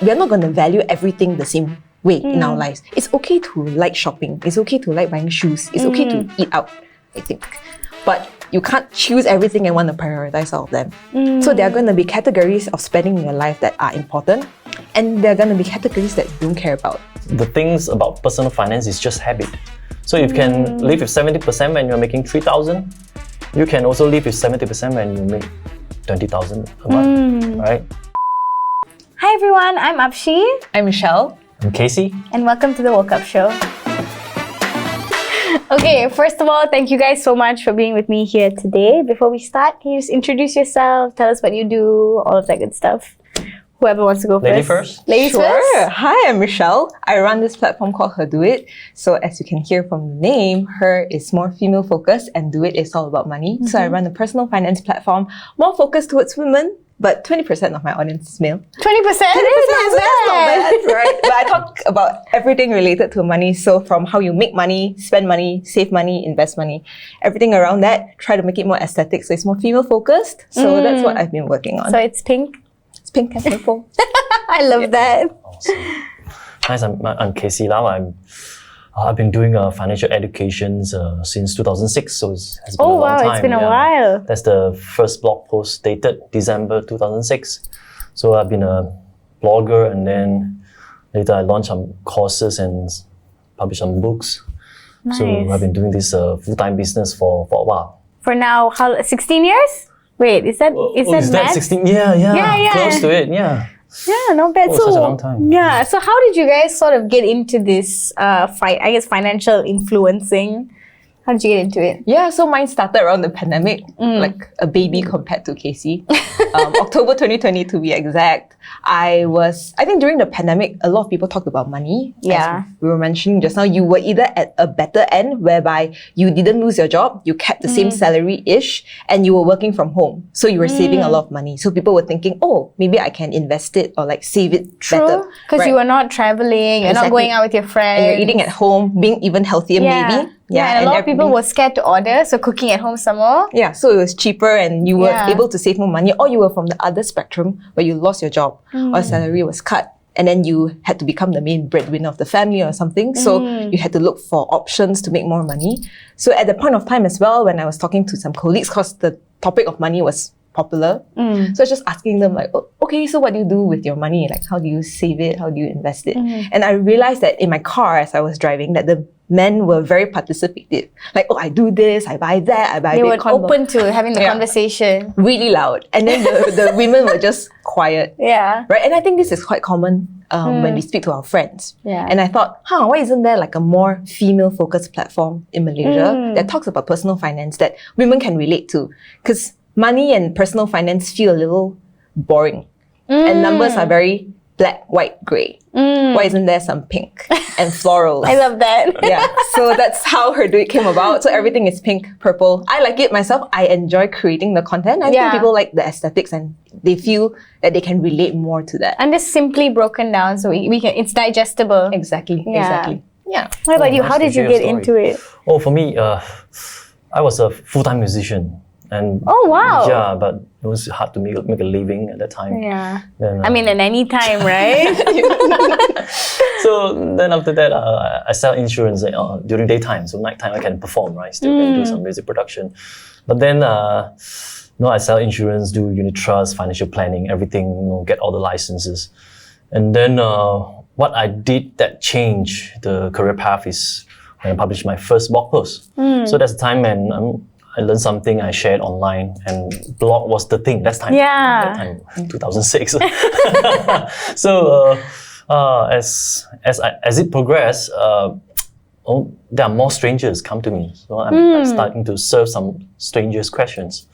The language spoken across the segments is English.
we're not going to value everything the same way in our lives. It's okay to like shopping. It's okay to like buying shoes. It's okay to eat out, I think. But you can't choose everything and want to prioritize all of them. So there are going to be categories of spending in your life that are important, and there are going to be categories that you don't care about. The things about personal finance is just habit. So you can live with 70% when you're making 3,000. You can also live with 70% when you make 20,000 a month, right? Hi everyone, I'm Apshi. I'm Michelle. I'm Casey. And welcome to the Woke Up Show. Okay, first of all, thank you guys so much for being with me here today. Before we start, can you just introduce yourself, tell us what you do, all of that good stuff. Whoever wants to go Lady first. first? Ladies Sure. first? Hi, I'm Michelle. I run this platform called Her Do It. So as you can hear from the name, Her is more female focused and Do It is all about money. So I run a personal finance platform more focused towards women, but 20% of my audience is male. 20%? That's not bad, right? But I talk about everything related to money. So from how you make money, spend money, save money, invest money, everything around that, try to make it more aesthetic. So it's more female focused. So that's what I've been working on. So it's pink? It's pink and purple. I love that. Awesome. Nice, I'm Casey Lau. I've been doing financial education since 2006, so it's been a long time. It's been a while. That's the first blog post dated December 2006. So I've been a blogger, and then later I launched some courses and published some books. Nice. So I've been doing this full-time business for a while. For now, 16 years? Wait, is that math? 16? Yeah. Close to it, yeah. Yeah, not bad. Such a long time. Yeah. So how did you guys sort of get into this, financial influencing? How did you get into it? Yeah, so mine started around the pandemic, like a baby compared to Casey. October 2020 to be exact. I think during the pandemic, a lot of people talked about money. Yeah. As we were mentioning just now, you were either at a better end whereby you didn't lose your job, you kept the same salary-ish, and you were working from home. So you were saving a lot of money. So people were thinking, oh, maybe I can invest it or like save it better. True, because right? you were not traveling, you're not going out with your friends. And you're eating at home, being even healthier maybe. Yeah, and a lot of people were scared to order, so cooking at home some more. Yeah, so it was cheaper and you were able to save more money, or you were from the other spectrum where you lost your job or salary was cut and then you had to become the main breadwinner of the family or something. So you had to look for options to make more money. So at the point of time as well, when I was talking to some colleagues, because the topic of money was popular. So I was just asking them like, oh, okay, so what do you do with your money? Like, how do you save it? How do you invest it? And I realized that in my car as I was driving, that the men were very participative. Like, oh, I do this, I buy that, I buy They were Bitcoin. open to having the conversation. Really loud. And then the women were just quiet. Yeah. Right? And I think this is quite common when we speak to our friends. Yeah. And I thought, why isn't there like a more female-focused platform in Malaysia that talks about personal finance that women can relate to? Because money and personal finance feel a little boring. And numbers are very black, white, grey. Why isn't there some pink and florals? I love that. Yeah, so that's how Her Do It came about. So everything is pink, purple. I like it myself. I enjoy creating the content. I think people like the aesthetics and they feel that they can relate more to that. And it's simply broken down so we can, it's digestible. Exactly. Yeah. What about you? Nice How to did you hear get your story. into it? Oh, for me, I was a full-time musician. And Oh, wow. yeah, but it was hard to make a living at that time. Yeah. Then, I mean, at any time, right? so then after that, I sell insurance during daytime. So nighttime I can perform, right? Still can do some music production. But then, I sell insurance, do unit trust, financial planning, everything, get all the licenses. And then what I did that changed the career path is when I published my first blog post. So that's the time when I learned something, I shared online, and blog was the thing. That time, 2006. So as it progressed, there are more strangers come to me. So I'm starting to serve some strangers questions.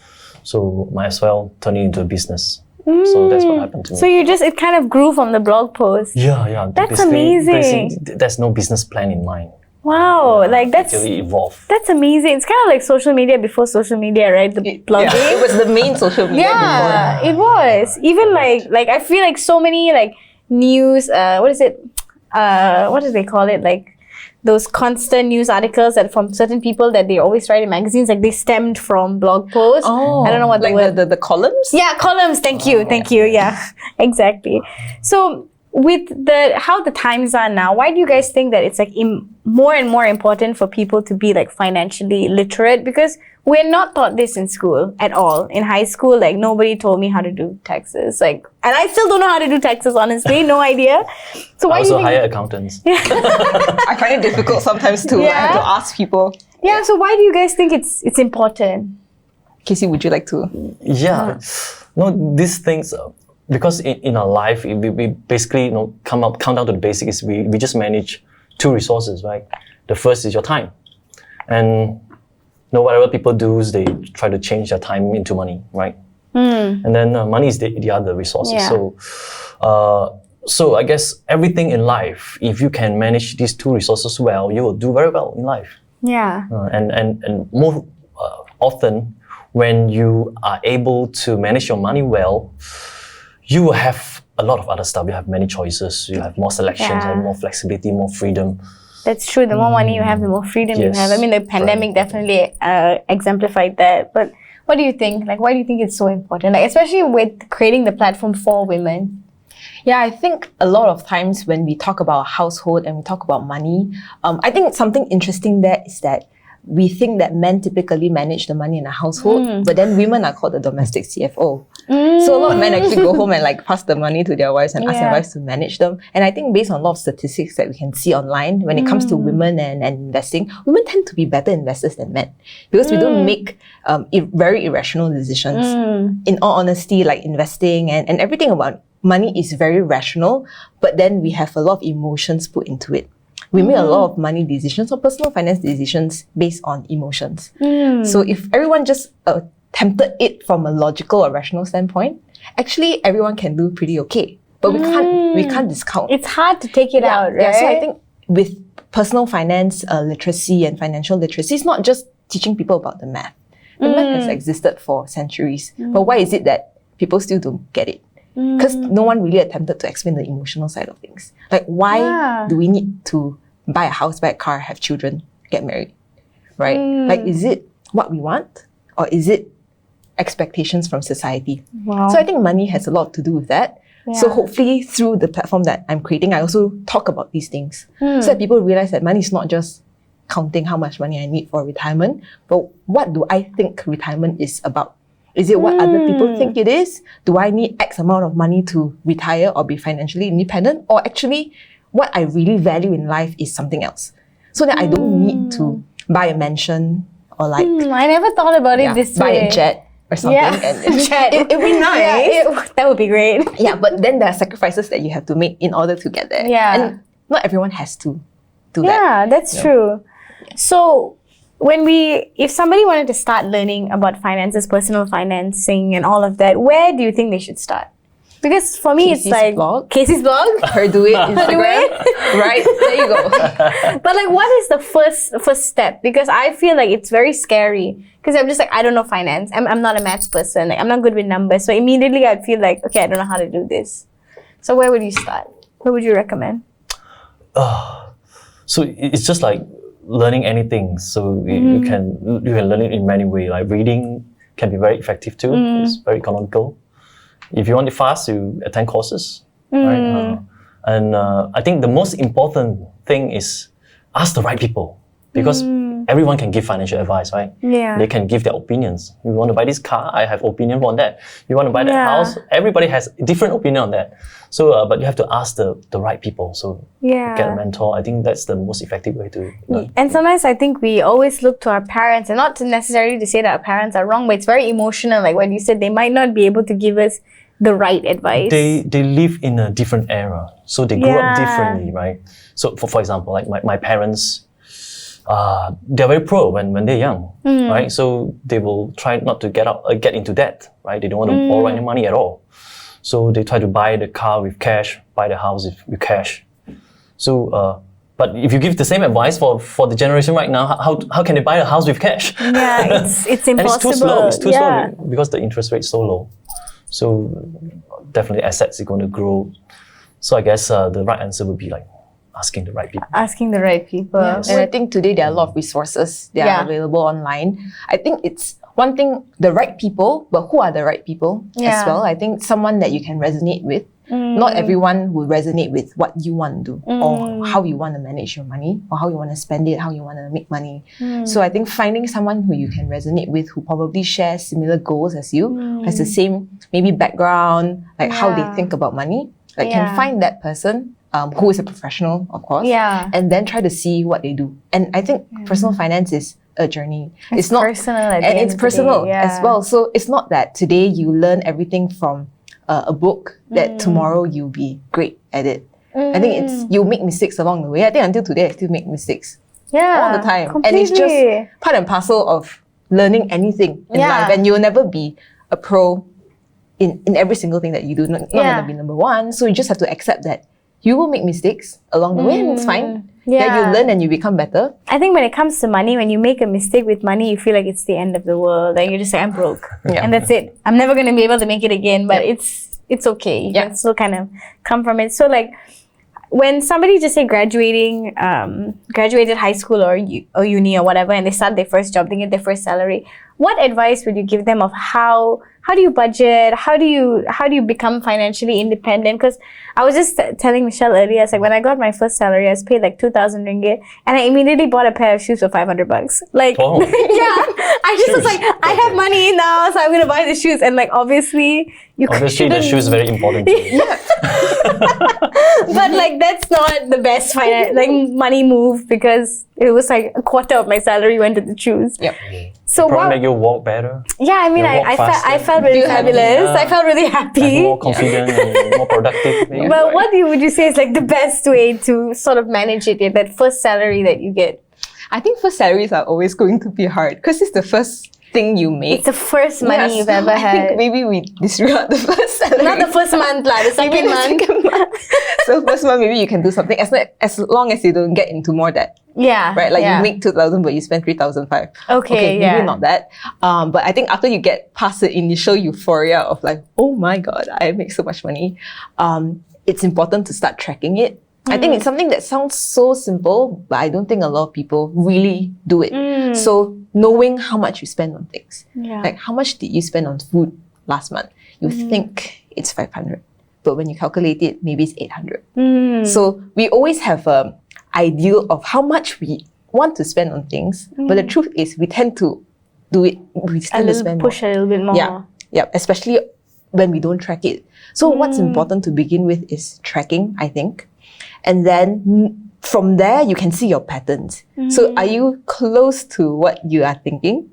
So might as well turn it into a business. So that's what happened to me. So it kind of grew from the blog post. Yeah. That's amazing. There's no business plan in mind. Wow, like that's Until it evolved. That's amazing. It's kind of like social media before social media, right? The blogging. Yeah, it was the main social media Yeah, it was. Even like I feel like so many like news. What is it? What do they call it? Like those constant news articles that from certain people that they always write in magazines, like they stemmed from blog posts. Oh, I don't know what like the word. the columns? Yeah, columns. Thank you. Yeah, exactly. So with how the times are now, why do you guys think that it's like more and more important for people to be like financially literate? Because we're not taught this in school at all. In high school, like nobody told me how to do taxes. Like, and I still don't know how to do taxes, honestly. No idea. So why do you think hire accountants. I find it difficult sometimes to have to ask people. Yeah. So why do you guys think it's important? Casey, would you like to? Yeah. No, these things. Because in our life, we basically count down to the basics. We just manage two resources, right? The first is your time, and whatever people do is they try to change their time into money, right? And then money is the other resources. Yeah. So I guess everything in life, if you can manage these two resources well, you will do very well in life. Yeah. And more often, when you are able to manage your money well, you will have a lot of other stuff. You have many choices. You have more selections, and more flexibility, more freedom. That's true. The more money you have, the more freedom you Yes. have. I mean, the pandemic definitely exemplified that. But what do you think? Like, why do you think it's so important? Like, especially with creating the platform for women. Yeah, I think a lot of times when we talk about household and we talk about money, I think something interesting there is that we think that men typically manage the money in a household, but then women are called the domestic CFO. So a lot of men actually go home and like pass the money to their wives and ask their wives to manage them. And I think based on a lot of statistics that we can see online, when it comes to women and investing, women tend to be better investors than men because we don't make very irrational decisions. In all honesty, like investing and everything about money is very rational, but then we have a lot of emotions put into it. We make a lot of money decisions or personal finance decisions based on emotions. So if everyone just attempted it from a logical or rational standpoint, actually everyone can do pretty okay. But we can't discount. It's hard to take it out, right? Yeah, so I think with personal finance literacy and financial literacy, it's not just teaching people about the math. The math has existed for centuries. But why is it that people still don't get it? Because no one really attempted to explain the emotional side of things. Like, why do we need to buy a house, buy a car, have children, get married? Right? Like, is it what we want? Or is it expectations from society? Wow. So I think money has a lot to do with that. So hopefully through the platform that I'm creating, I also talk about these things. So that people realize that money is not just counting how much money I need for retirement, but what do I think retirement is about? Is it what other people think it is? Do I need X amount of money to retire or be financially independent? Or actually, what I really value in life is something else. So that I don't need to buy a mansion or like... I never thought about it this buy way. a jet or something. Yeah, jet. It'd be nice. That would be great. Yeah, but then there are sacrifices that you have to make in order to get there. Yeah. And not everyone has to do that. Yeah, that's true. So if somebody wanted to start learning about finances, personal financing and all of that, where do you think they should start? Because for me, Casey's it's like blog. Casey's blog. Her do it Instagram. Right, there you go. But like, what is the first step? Because I feel like it's very scary. Because I'm just like, I don't know finance. I'm not a maths person. Like, I'm not good with numbers. So immediately I'd feel like, okay, I don't know how to do this. So where would you start? What would you recommend? So it's just like learning anything. So you can learn it in many ways. Like reading can be very effective too. It's very economical. If you want it fast, you attend courses, right? And I think the most important thing is ask the right people, because everyone can give financial advice, right? Yeah. They can give their opinions. You want to buy this car, I have opinion on that. You want to buy that house, everybody has a different opinion on that. So, but you have to ask the right people. So get a mentor. I think that's the most effective way to learn. And sometimes I think we always look to our parents, and not to necessarily to say that our parents are wrong, but it's very emotional. Like what you said, they might not be able to give us the right advice. They live in a different era, so they grew up differently, right? So for example, like my parents, they're very poor when they're young, right? So they will try not to get into debt, right? They don't want to borrow any money at all. So they try to buy the car with cash, buy the house with cash. So, but if you give the same advice for the generation right now, how can they buy a house with cash? Yeah, it's impossible. And it's too slow. It's too slow because the interest rate is so low. So definitely assets are going to grow. So I guess the right answer would be like asking the right people. Asking the right people. Yes. And I think today there are a lot of resources that are available online. I think it's one thing, the right people, but who are the right people as well? I think someone that you can resonate with. Not everyone will resonate with what you want to do or how you want to manage your money or how you want to spend it, how you want to make money. So I think finding someone who you can resonate with, who probably shares similar goals as you, has the same maybe background, like how they think about money, like can find that person who is a professional, of course, and then try to see what they do. And I think personal finance is a journey. It's not personal, and it's personal as well. So it's not that today you learn everything from a book that tomorrow you'll be great at it. I think it's you'll make mistakes along the way. I think until today I still make mistakes all the time, completely. and it's just part and parcel of learning anything in life. And you'll never be a pro in every single thing that you do. Not gonna be number one. So you just have to accept that you will make mistakes along the way, and it's fine. That you learn and you become better. I think when it comes to money, when you make a mistake with money, you feel like it's the end of the world. Like you're just like, I'm broke. And that's it. I'm never going to be able to make it again, but it's okay. You can still kind of come from it. So like, when somebody just say graduated high school or uni or whatever, and they start their first job, they get their first salary, what advice would you give them of how do you budget? How do you become financially independent? Because I was just telling Michelle earlier, it's like when I got my first salary, I was paid like 2,000 ringgit, and I immediately bought a pair of shoes for 500 bucks. Like, I just was like, I have money now, so I'm gonna buy the shoes. And like, obviously the shoes is very important to you. But like, that's not the best money move, because it was like a quarter of my salary went to the shoes. So probably make you walk better. Yeah, I mean, I felt really fabulous. I felt really happy. More confident and more productive. Maybe. Well, what would you say is like the best way to sort of manage it, that first salary that you get? I think first salaries are always going to be hard because it's the first thing you make. It's the first money you've ever had. I think maybe we disregard the first salary. Not the first month, the second month. So first month, maybe you can do something as long as you don't get into more debt. Yeah. Right? Like you make 2,000 but you spend 3,500. Okay, maybe not that. But I think after you get past the initial euphoria of like, oh my God, I make so much money, it's important to start tracking it. I think it's something that sounds so simple, but I don't think a lot of people really do it. So knowing how much you spend on things. Like how much did you spend on food last month? You think it's 500. But when you calculate it, maybe it's 800. So we always have an ideal of how much we want to spend on things. But the truth is we tend to do it, we tend to spend push more. A little bit more. Yeah, especially when we don't track it. So what's important to begin with is tracking, I think. And then from there, you can see your patterns. So are you close to what you are thinking?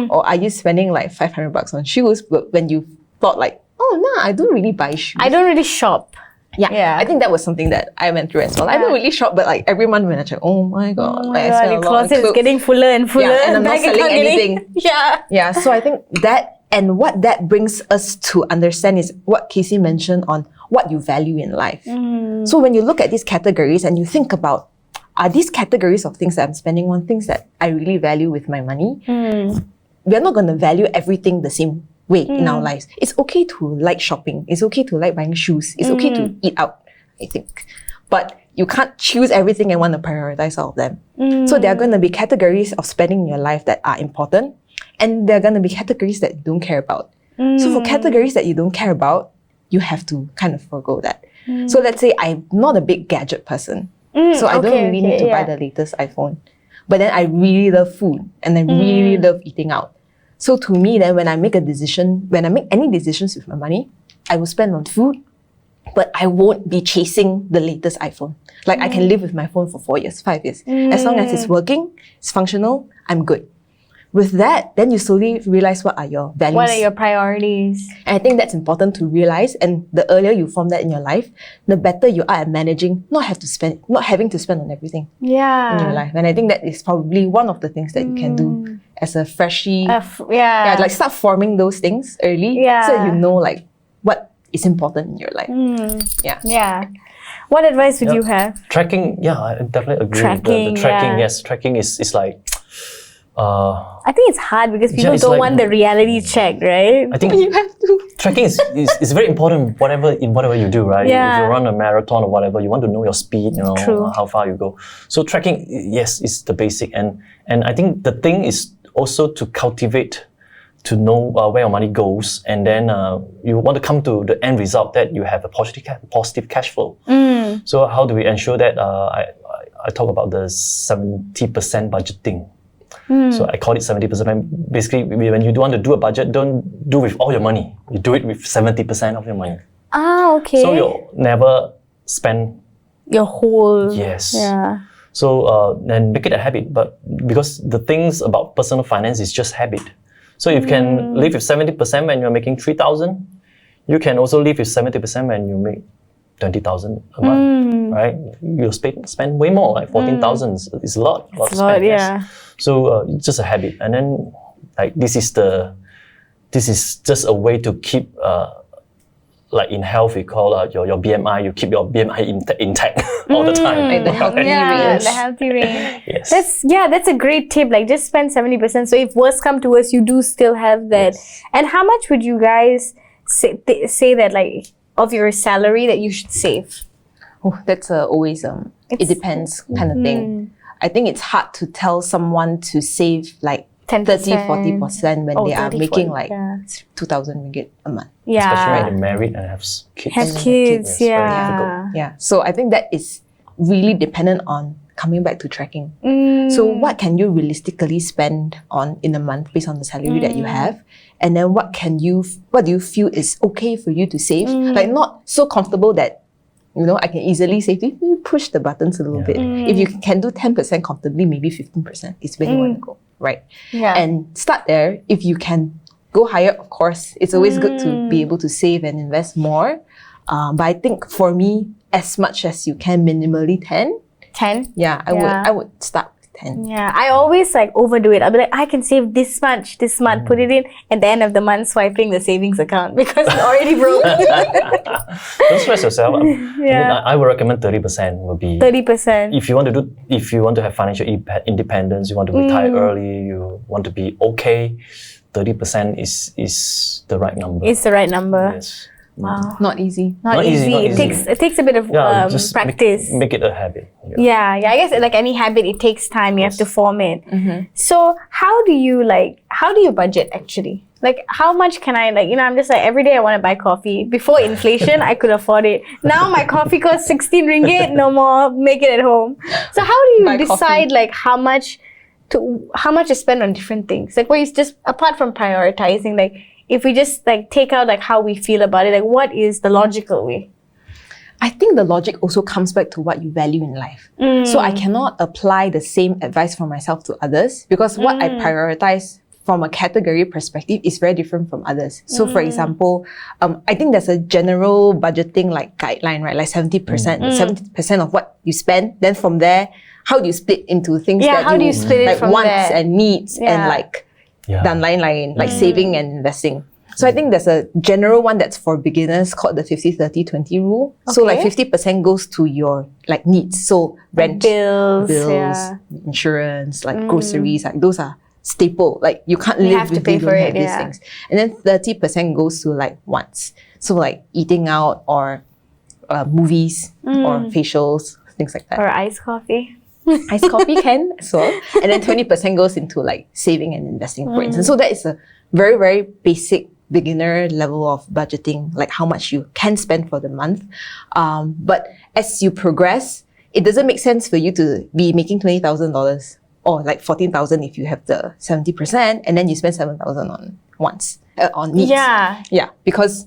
Or are you spending like 500 bucks on shoes, but when you thought like, oh no, I don't really buy shoes. I don't really shop. Yeah. I think that was something that I went through as well. I don't really shop, but like every month when I check, oh my God, the closet is getting fuller and fuller. And I'm not selling anything. Yeah, so I think that, and what that brings us to understand is what Casey mentioned on what you value in life. So when you look at these categories and you think about, are these categories of things that I'm spending on things that I really value with my money? We're not going to value everything the same way in our lives. It's okay to like shopping. It's okay to like buying shoes. It's okay to eat out, I think. But you can't choose everything and want to prioritize all of them. So there are going to be categories of spending in your life that are important, and there are going to be categories that you don't care about. So for categories that you don't care about, you have to kind of forgo that. So let's say I'm not a big gadget person. So I don't really need to buy the latest iPhone. But then I really love food and I really love eating out. So to me then, when I make any decisions with my money, I will spend on food, but I won't be chasing the latest iPhone. Like I can live with my phone for 4 years, 5 years. As long as it's working, it's functional, I'm good. With that, then you slowly realize what are your values. What are your priorities? And I think that's important to realize. And the earlier you form that in your life, the better you are at managing, not having to spend on everything in your life. And I think that is probably one of the things that you can do as a freshie. Like start forming those things early, so you know like what is important in your life. What advice would you have? Tracking, I definitely agree. Tracking, the tracking, yes, tracking is like. I think it's hard because people don't want the reality check, right? I think you have to. Tracking is very important in whatever you do, right? If you run a marathon or whatever, you want to know your speed, how far you go. So tracking, yes, is the basic. And I think the thing is also to cultivate to know where your money goes, and then you want to come to the end result that you have a positive cash flow. So how do we ensure that? I talk about the 70% budgeting. So I call it 70%. Basically, when you want to do a budget, don't do with all your money. You do it with 70% of your money. Okay. So you'll never spend your whole... Yes. Yeah. So then make it a habit. But because the things about personal finance is just habit. So you can live with 70% when you're making 3,000. You can also live with 70% when you make 20,000 a month, right? You'll spend way more, like 14,000 is a lot. It's a lot, yeah. Yes. So it's just a habit. And then like this is just a way to keep like in health, we call your BMI. You keep your BMI intact all the time. Like the healthy range. The healthy range. Yes. That's a great tip. Like just spend 70%. So if worse come to worse, you do still have that. Yes. And how much would you guys say that like of your salary that you should save? Oh, that's always it depends kind of thing. I think it's hard to tell someone to save like 10%. 30-40% when they are 30, making 40, like 2,000 ringgit a month. Yeah. Especially when they're married and have kids. Have kids, Yes, very yeah. difficult. Yeah. So I think that is really dependent on coming back to tracking. So what can you realistically spend on in a month based on the salary that you have? And then what do you feel is okay for you to save? Like not so comfortable that, you know, I can easily save. You push the buttons a little bit. If you can do 10% comfortably, maybe 15% is where you want to go, right? Yeah. And start there. If you can go higher, of course, it's always good to be able to save and invest more. But I think for me, as much as you can, minimally 10. 10? Yeah, I would start with 10. Yeah, I always like overdo it. I'll be like, I can save this much this month, put it in, and the end of the month swiping the savings account because it's already broke. Don't stress yourself. I mean, I would recommend 30% would be 30%. if you want to have financial independence, you want to retire early, you want to be okay, 30% is the right number. It's the right number. Yes. Wow. Not easy. Not easy. It takes a bit of just practice. Make it a habit. Yeah, I guess like any habit, it takes time. You have to form it. So how do you budget actually? Like how much can I I'm just like every day I want to buy coffee. Before inflation, I could afford it. Now my coffee costs 16 ringgit, no more, make it at home. So how do you decide like how much to spend on different things? Like what is just apart from prioritizing, like if we just like take out like how we feel about it, like what is the logical way? I think the logic also comes back to what you value in life. So I cannot apply the same advice for myself to others because what I prioritize from a category perspective is very different from others. So for example, I think there's a general budgeting like guideline, right? Like 70% of what you spend. Then from there, how do you split into things that how do you split it like from wants there? and needs and like dan lain-lain, like saving and investing. So I think there's a general one that's for beginners called the 50-30-20 rule. So like 50% goes to your like needs. So rent, bills, insurance, like groceries, like those are staple. Like you can't live have to if pay you for don't it, have these things. And then 30% goes to like wants. So like eating out or movies or facials, things like that. Or iced coffee. Iced coffee can as well. And then 20% goes into like saving and investing, for instance. So that is a very, very basic beginner level of budgeting, like how much you can spend for the month. But as you progress, it doesn't make sense for you to be making $20,000 or like 14,000 if you have the 70%, and then you spend 7,000 on wants, on needs. Yeah, because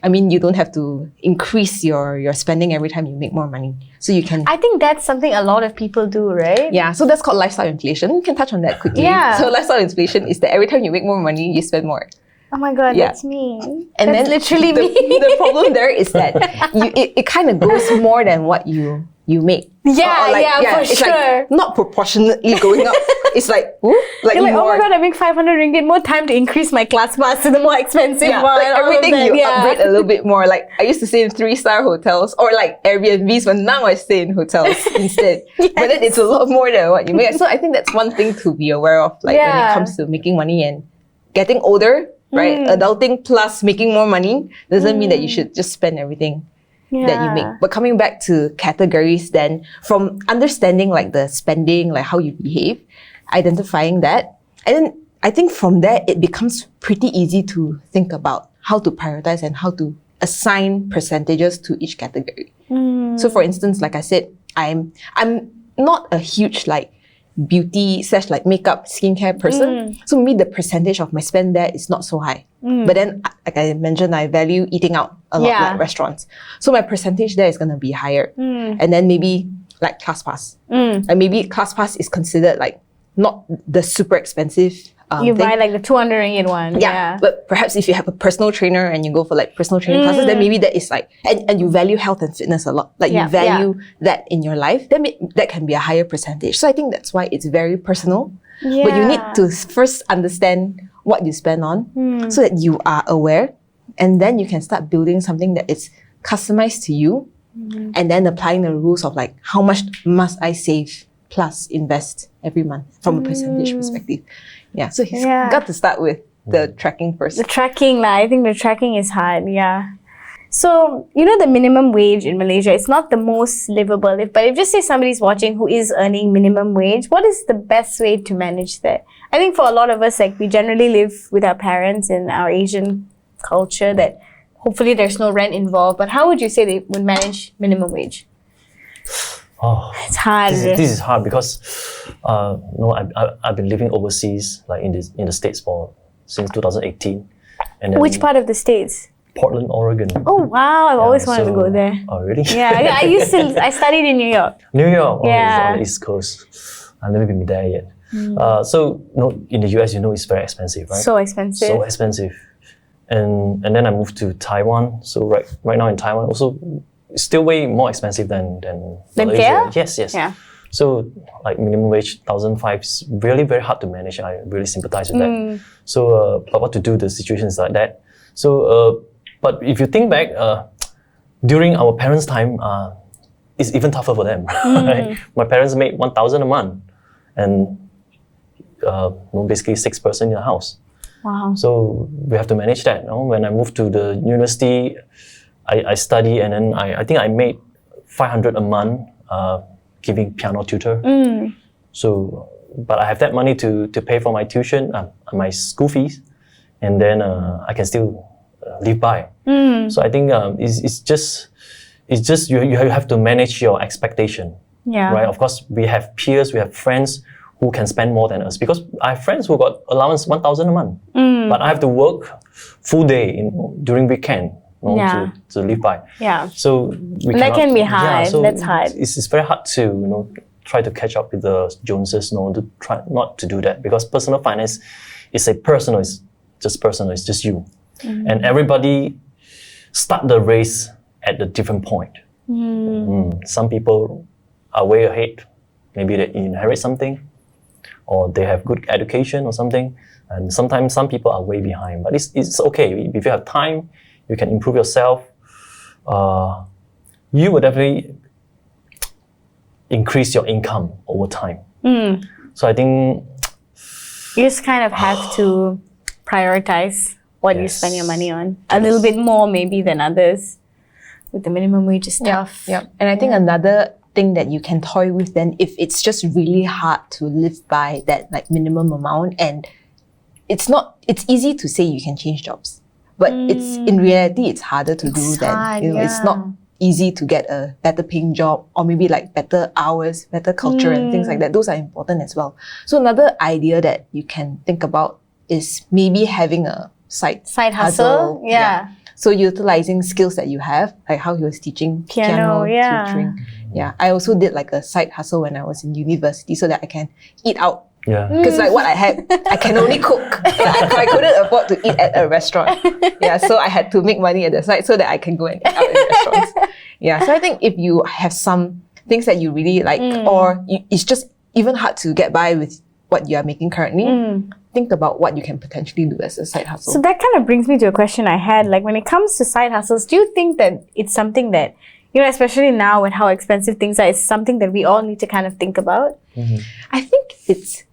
I mean, you don't have to increase your spending every time you make more money. So you can... I think that's something a lot of people do, right? Yeah, so that's called lifestyle inflation. We can touch on that quickly. Yeah. So lifestyle inflation is that every time you make more money, you spend more. Oh my God, that's me. And that's then literally me. The problem there is that it kind of goes more than what you make. For it's sure. Like not proportionately going up. It's like, like you're like, more, oh my God, I make 500 ringgit, more time to increase my class pass to the more expensive one. like everything that, you upgrade a little bit more. Like I used to stay in 3-star hotels or like Airbnbs, but now I stay in hotels instead. But then it's a lot more than what you make. So I think that's one thing to be aware of, like when it comes to making money and getting older, right? Adulting plus making more money doesn't mean that you should just spend everything that you make. But coming back to categories then, from understanding like the spending, like how you behave, identifying that, and then I think from there, it becomes pretty easy to think about how to prioritize and how to assign percentages to each category. So for instance, like I said, I'm not a huge like beauty / like makeup skincare person. So maybe the percentage of my spend there is not so high. But then, like I mentioned, I value eating out a lot, like restaurants. So my percentage there is going to be higher. And then maybe like ClassPass. And maybe ClassPass is considered like not the super expensive you thing. buy like the 200 ringgit one. Yeah, but perhaps if you have a personal trainer and you go for like personal training classes, then maybe that is like, and you value health and fitness a lot. Like you value that in your life, then that can be a higher percentage. So I think that's why it's very personal. But you need to first understand what you spend on so that you are aware, and then you can start building something that is customized to you, and then applying the rules of like, how much must I save plus invest every month from a percentage perspective. Yeah, so he's got to start with the tracking first. The tracking, I think the tracking is hard, So, you know, the minimum wage in Malaysia, it's not the most livable. But if just say somebody's watching who is earning minimum wage, what is the best way to manage that? I think for a lot of us, like we generally live with our parents in our Asian culture that hopefully there's no rent involved. But how would you say they would manage minimum wage? Oh, it's hard. This is hard because, I've been living overseas, like in the States since 2018. And then which part of the States? Portland, Oregon. Oh wow! I've always wanted to go there. Oh really? Yeah, I studied in New York. New York. Oh, yeah. It's on the East Coast. I've never been there yet. So in the US, it's very expensive, right? So expensive. So expensive. And then I moved to Taiwan. So right now in Taiwan, also it's still way more expensive than Malaysia. KL? Yes. Yeah. So like minimum wage 1,500 is really very hard to manage. I really sympathize with that. So but what to do? The situation is like that. So but if you think back, during our parents' time, it's even tougher for them. Right? My parents made 1,000 a month, and basically 6 person in the house. Wow. So we have to manage that. When I moved to the university, I study, and then I think I made 500 a month giving piano tutor. So, but I have that money to pay for my tuition, my school fees, and then I can still live by. So I think it's just you have to manage your expectation. Yeah. Right. Of course, we have peers, we have friends who can spend more than us, because I have friends who got allowance 1,000 a month, but I have to work full day during weekend. To live by. Yeah. So that can be hard. So that's hard. It's very hard to try to catch up with the Joneses. To try not to do that, because personal finance is personal. It's just personal. It's just you, and everybody start the race at a different point. Some people are way ahead. Maybe they inherit something, or they have good education or something. And sometimes some people are way behind. But it's okay if you have time. You can improve yourself. You will definitely increase your income over time. So I think you just kind of have to prioritize what you spend your money on a little bit more maybe than others. With the minimum wage is tough. Yeah. And I think another thing that you can toy with then, if it's just really hard to live by that like minimum amount, and it's easy to say you can change jobs. But it's in reality, it's harder to do that. It's not easy to get a better paying job, or maybe like better hours, better culture and things like that. Those are important as well. So another idea that you can think about is maybe having a side hustle. Yeah. So utilizing skills that you have, like how he was teaching piano tutoring. Yeah. I also did like a side hustle when I was in university so that I can eat out. Yeah. Because like what I had, I can only cook. I couldn't afford to eat at a restaurant. Yeah, so I had to make money at the side so that I can go and eat out in restaurants. Yeah, so I think if you have some things that you really like, or it's just even hard to get by with what you are making currently, think about what you can potentially do as a side hustle. So that kind of brings me to a question I had. Like when it comes to side hustles, do you think that it's something that, especially now with how expensive things are, it's something that we all need to kind of think about? I think it's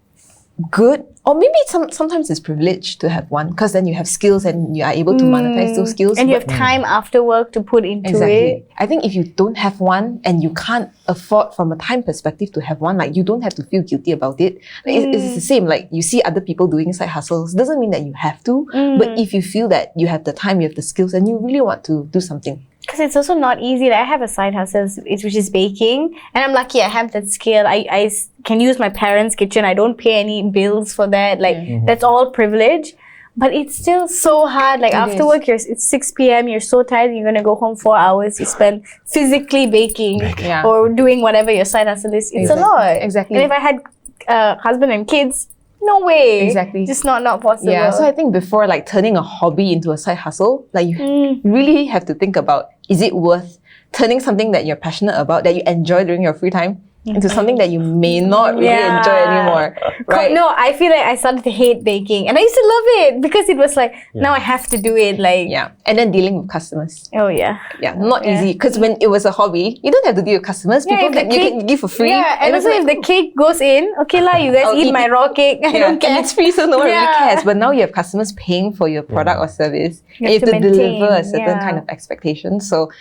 good, or maybe sometimes it's privilege to have one, because then you have skills and you are able to monetize those skills. And you have time after work to put into it. I think if you don't have one and you can't afford from a time perspective to have one, like you don't have to feel guilty about it. Like it's the same, like you see other people doing side hustles, doesn't mean that you have to, but if you feel that you have the time, you have the skills, and you really want to do something. Because it's also not easy. Like I have a side hustle, which is baking, and I'm lucky I have that skill. I can use my parents' kitchen. I don't pay any bills for that. Like that's all privilege. But it's still so hard. Like after work, it's 6 p.m. You're so tired. You're gonna go home 4 hours. You spend physically baking or doing whatever your side hustle is. It's a lot. Exactly. And if I had husband and kids, no way. Exactly. Just not possible. Yeah. So I think before like turning a hobby into a side hustle, like you really have to think about, is it worth turning something that you're passionate about, that you enjoy during your free time, into something that you may not really enjoy anymore, right? No, I feel like I started to hate baking, and I used to love it because it was like now I have to do it. Like and then dealing with customers. Oh yeah, not easy, because when it was a hobby, you don't have to deal with customers. People that you can give for free. Yeah, and also if the cake goes in, okay lah, you guys eat my raw cake. I don't care. And it's free, so no one really cares. But now you have customers paying for your product or service, and you have to deliver a certain kind of expectation. So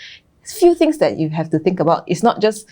few things that you have to think about. It's not just,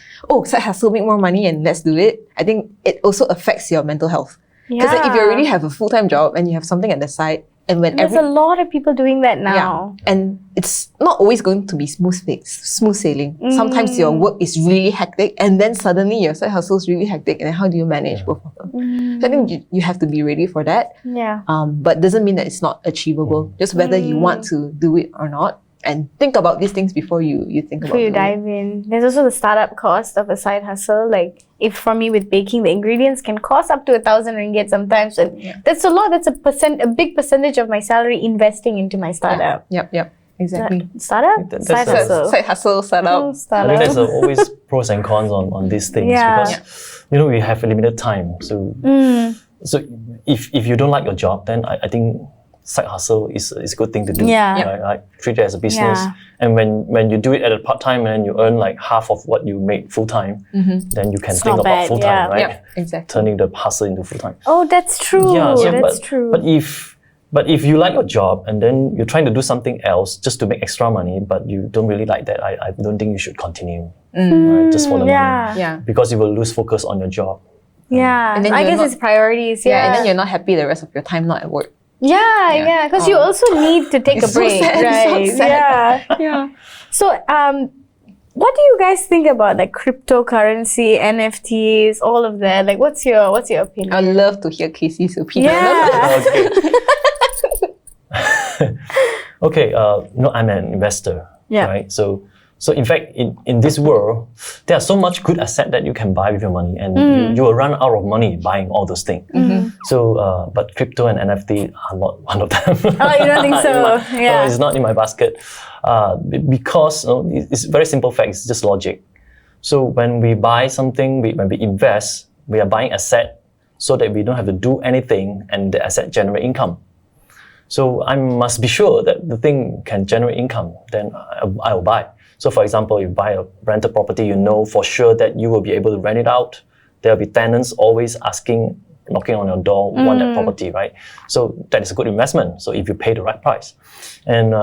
side hustle, make more money and let's do it. I think it also affects your mental health. Because if you already have a full-time job and you have something at the side, and when there's a lot of people doing that now. And it's not always going to be smooth sailing. Sometimes your work is really hectic, and then suddenly your side hustle is really hectic, and then how do you manage both of them? So I think you have to be ready for that. But doesn't mean that it's not achievable. Just whether you want to do it or not. And think about these things before you think about it. Before you dive in. There's also the startup cost of a side hustle. Like, if for me with baking, the ingredients can cost up to 1,000 ringgit sometimes. And that's a lot. That's a big percentage of my salary investing into my startup. Yep. Exactly. Startup? Side hustle. Side hustle, startup. I think there's always pros and cons on these things because, we have a limited time. So, so if you don't like your job, then I think side hustle is a good thing to do. Right? Like treat it as a business. And when you do it at a part-time and you earn like half of what you make full-time, then you can think about full-time, right? Yeah, exactly. Turning the hustle into full-time. Oh, that's true. That's true. But if you like your job and then you're trying to do something else just to make extra money, but you don't really like that, I don't think you should continue. Right? Just for the money. Yeah. Because you will lose focus on your job. And then I guess it's priorities. And then you're not happy the rest of your time not at work. Because you also need to take a break, right? So sad. So, what do you guys think about like cryptocurrency, NFTs, all of that? Like, what's your opinion? I'd love to hear Casey's opinion. Okay. I'm an investor, right? So in fact, in this world, there's so much good asset that you can buy with your money, and you will run out of money buying all those things. So, but crypto and NFT are not one of them. Oh, you don't think so? No, it's not in my basket. Because it's a very simple fact. It's just logic. So when we buy something, when we invest, we are buying asset so that we don't have to do anything, and the asset generate income. So I must be sure that the thing can generate income. Then I will buy. So for example, you buy a rental property, you know for sure that you will be able to rent it out. There will be tenants always knocking on your door, want that property, right? So that is a good investment. So if you pay the right price. And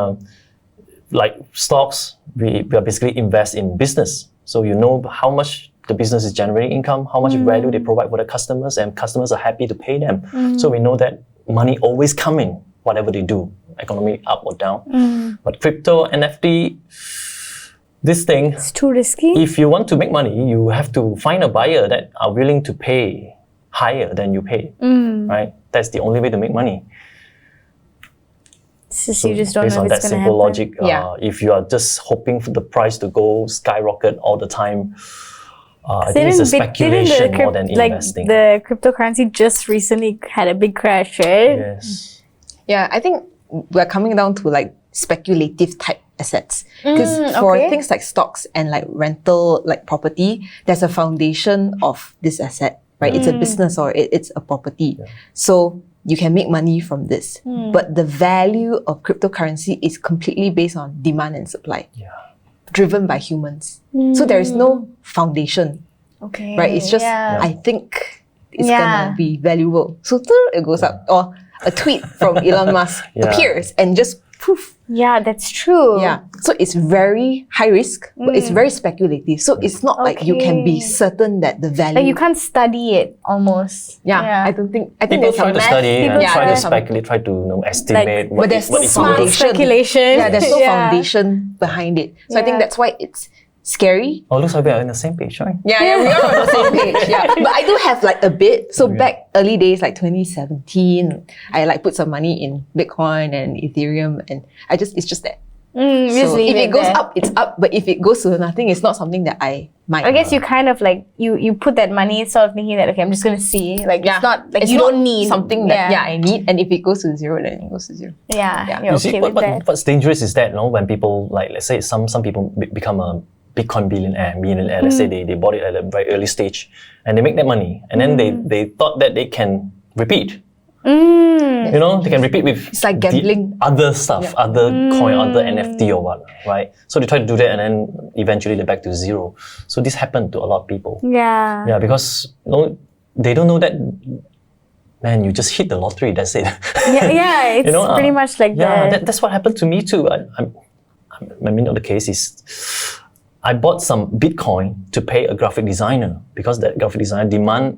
like stocks, we are basically invest in business. So you know how much the business is generating income, how much value they provide for the customers, and customers are happy to pay them. So we know that money always come in, whatever they do, economy up or down. But crypto, NFT, this thing, it's too risky. If you want to make money, you have to find a buyer that are willing to pay higher than you pay, right? That's the only way to make money. So you just don't based know on if that it's going to simple happen. logic, if you are just hoping for the price to go skyrocket all the time, I think it's a speculation more than investing. The cryptocurrency just recently had a big crash, right? Yes. Yeah, I think we're coming down to like speculative type assets. Because for things like stocks and like rental, like property, there's a foundation of this asset, right? It's a business or it's a property. So you can make money from this. But the value of cryptocurrency is completely based on demand and supply, driven by humans. So there is no foundation, right? It's just, I think it's gonna be valuable. So it goes up. Or a tweet from Elon Musk appears and just poof. Yeah, that's true. Yeah. So it's very high risk, but it's very speculative. So it's not like you can be certain that the value. Like you can't study it almost. I think people there's try some to math. study, People try to speculate, try to estimate but there's no what is foundation. Speculation. Yeah, there's no foundation behind it. So I think that's why it's scary. Oh, looks like we are on the same page, right? Yeah, we are on the same page. Yeah, but I do have like a bit. So back early days, like 2017, I like put some money in Bitcoin and Ethereum, and it's just that. So if it goes up, it's up. But if it goes to nothing, it's not something that I might. I guess you kind of like you put that money sort of thinking that okay, I'm just gonna see. Like it's not like it's you not don't need something that I need. And if it goes to zero, then it goes to zero. Yeah, You you're see, okay with that. what's dangerous is that, when people, like, let's say some people become a Bitcoin millionaire, let's say they bought it at a very early stage and they make that money and then they thought that they can repeat. They can repeat with it's like gambling. Other stuff, other coin, other NFT or what, right? So they try to do that and then eventually they're back to zero. So this happened to a lot of people. Yeah. Yeah, because they don't know that, man, you just hit the lottery, that's it. Yeah, it's pretty much like that. Yeah, that's what happened to me too. I mean, the case is, I bought some Bitcoin to pay a graphic designer because that graphic designer demand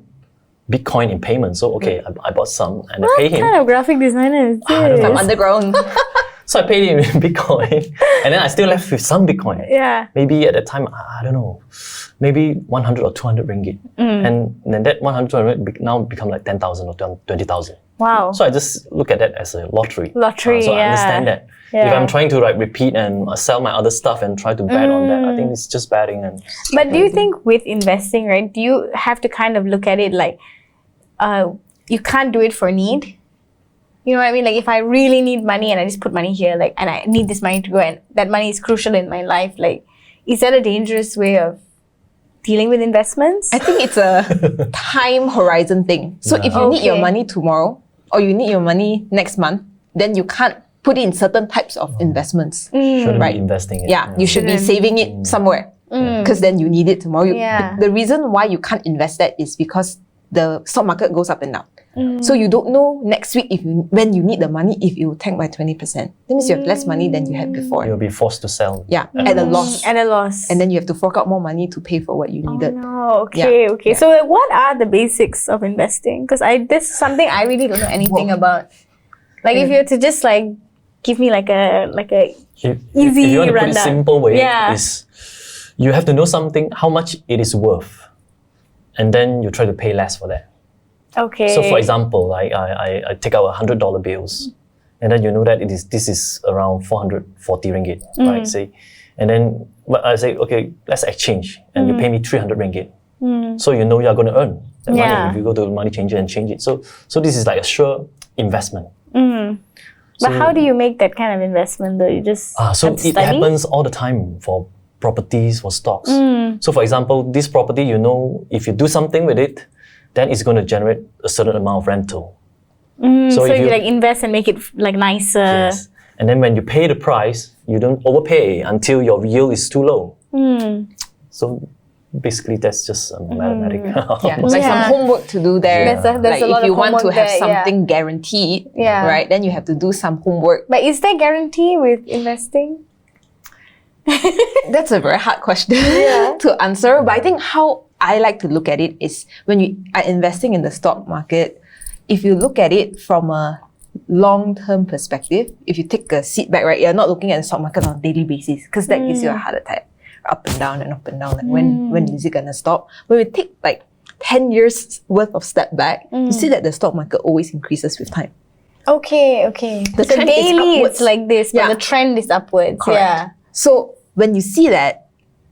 Bitcoin in payment. So I bought some and I pay him. What kind of graphic designer is this? Some underground. So I paid him in Bitcoin and then I still left with some Bitcoin. Yeah. Maybe at that time, I don't know, maybe 100 or 200 ringgit. And then that 100, 200 now become like 10,000 or 20,000. Wow. So I just look at that as a lottery. So I understand that. If I'm trying to repeat and sell my other stuff and try to bet on that, I think it's just betting. But do you think with investing, right, do you have to kind of look at it like you can't do it for need? You know what I mean? Like if I really need money and I just put money here, like, and I need this money to go and that money is crucial in my life, like, is that a dangerous way of dealing with investments? I think it's a time horizon thing. So if you need your money tomorrow or you need your money next month, then you can't put it in certain types of investments. Shouldn't be investing it. Yeah, you should be saving it somewhere because then you need it tomorrow. The reason why you can't invest that is because the stock market goes up and down. So you don't know next week when you need the money if it will tank by 20%. That means you have less money than you had before. You'll be forced to sell. Yeah, at a loss. At a loss. And then you have to fork out more money to pay for what you needed. Oh, okay, okay. So like, what are the basics of investing? Because this is something I really don't know anything about. Like if you were to just like give me like a If easy you want to put it rundown. simple way, is you have to know something, how much it is worth. And then you try to pay less for that. Okay. So for example, I take out $100 bills, and then you know that this is around 440 ringgit, right? Say, and then I say, okay, let's exchange, and you pay me 300 ringgit. So you know you're going to earn that money if you go to the money changer and change it. So this is like a sure investment. But how do you make that kind of investment though? You just so have to it study? happens all the time for properties, for stocks. So for example, this property, you know, if you do something with it, then it's going to generate a certain amount of rental. So if you like invest and make it like nicer. Yes. And then when you pay the price, you don't overpay until your yield is too low. So basically that's just a mathematics. Like some homework to do there. There's like a lot if you of want to homework have there, something guaranteed, right, then you have to do some homework. But is there guarantee with investing? That's a very hard question to answer. But I think how I like to look at it is when you are investing in the stock market, if you look at it from a long-term perspective, if you take a seat back, right, you're not looking at the stock market on a daily basis because that gives you a heart attack. Up and down and up and down. Like when is it gonna stop? When we take like 10 years worth of step back, you see that the stock market always increases with time. Okay. The so trend is daily upwards. it's like this, but the trend is upwards. Correct. Yeah. So when you see that,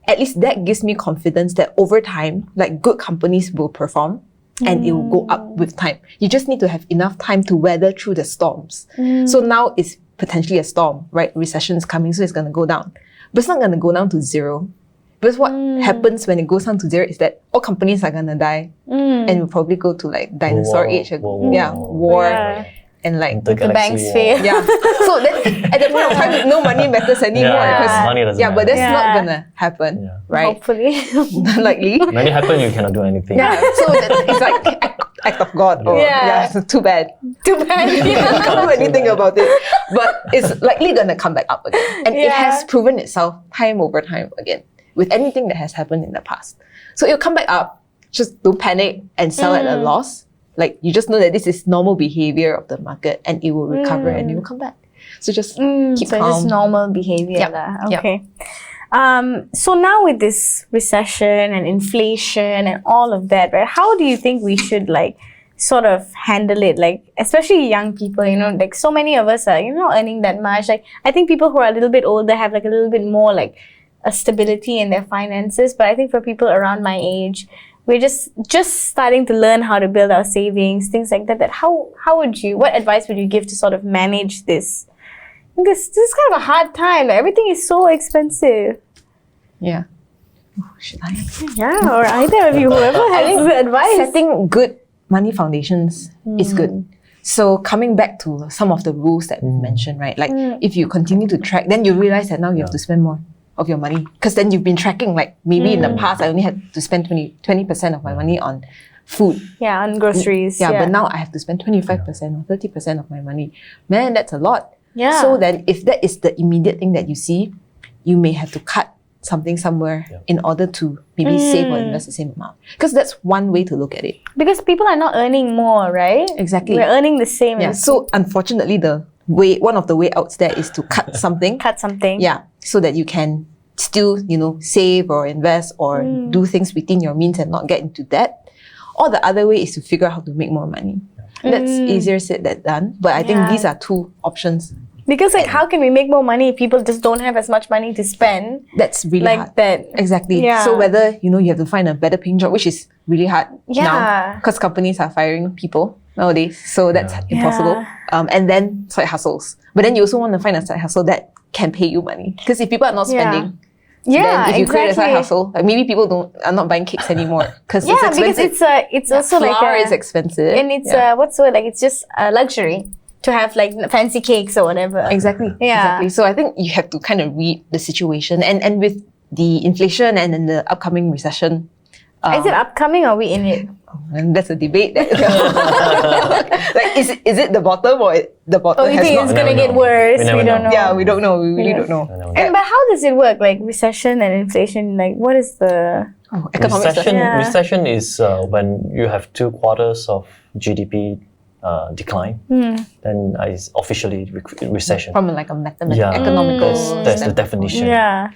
at least that gives me confidence that over time, like good companies will perform and it will go up with time. You just need to have enough time to weather through the storms. So now it's potentially a storm, right? Recession is coming, so it's gonna go down. But it's not going to go down to zero. Because what happens when it goes down to zero is that all companies are going to die. And we'll probably go to like dinosaur age. War. And like the banks fail. Yeah. So then at that point of time, no money matters anymore. Money doesn't matter. But that's not going to happen. Right? Hopefully. Unlikely. When it happens, you cannot do anything. Yeah. So it's like act of God. Or, so too bad. Too bad. I can't do anything about it. But it's likely going to come back up again. And it has proven itself time over time again with anything that has happened in the past. So it'll come back up. Just don't panic and sell at a loss. Like, you just know that this is normal behavior of the market and it will recover and it will come back. So just keep calm. So just normal behavior. Okay. So now with this recession and inflation and all of that, right? How do you think we should sort of handle it? Like, especially young people, like so many of us are, earning that much. Like, I think people who are a little bit older have a little bit more a stability in their finances. But I think for people around my age, we're just starting to learn how to build our savings, things like that. What advice would you give to sort of manage this? This is kind of a hard time. Everything is so expensive. Yeah. Should I? Yeah, or either of you, whoever has advice. Setting good money foundations is good. So coming back to some of the rules that we mentioned, right? Like if you continue to track, then you realize that now you have to spend more of your money. Because then you've been tracking, maybe in the past I only had to spend 20% of my money on food. Yeah, on groceries. Yeah, but now I have to spend 25% or 30% of my money. Man, that's a lot. Yeah. So then if that is the immediate thing that you see, you may have to cut something somewhere in order to maybe save or invest the same amount. Because that's one way to look at it. Because people are not earning more, right? Exactly. We're earning the same. Yeah. So unfortunately, one of the way outs there is to cut something. Cut something. Yeah. So that you can still, save or invest or do things within your means and not get into debt. Or the other way is to figure out how to make more money. That's easier said than done. But I think these are two options. Because how can we make more money if people just don't have as much money to spend? That's really hard. That. Exactly. Yeah. So whether, you have to find a better paying job, which is really hard now. Because companies are firing people nowadays. So that's impossible. And then side hustles. But then you also want to find a side hustle that can pay you money. Because if people are not spending, then if you create a side hustle, are not buying cakes anymore. Because it's expensive. Because it's also flour is expensive. And it's what's the word? It's just a luxury to have fancy cakes or whatever. Exactly. Yeah. Exactly. So I think you have to kind of read the situation and with the inflation and then the upcoming recession. Is it upcoming or are we in it? And that's a debate. Is it the bottom or the bottom? Oh, you think it's gonna get worse? We don't know. Yeah, we don't know. We really don't know. But how does it work? Like recession and inflation. What is the economic recession is when you have 2 quarters of GDP decline, then it's officially recession. From a mathematical, economical. That's the definition. Yeah.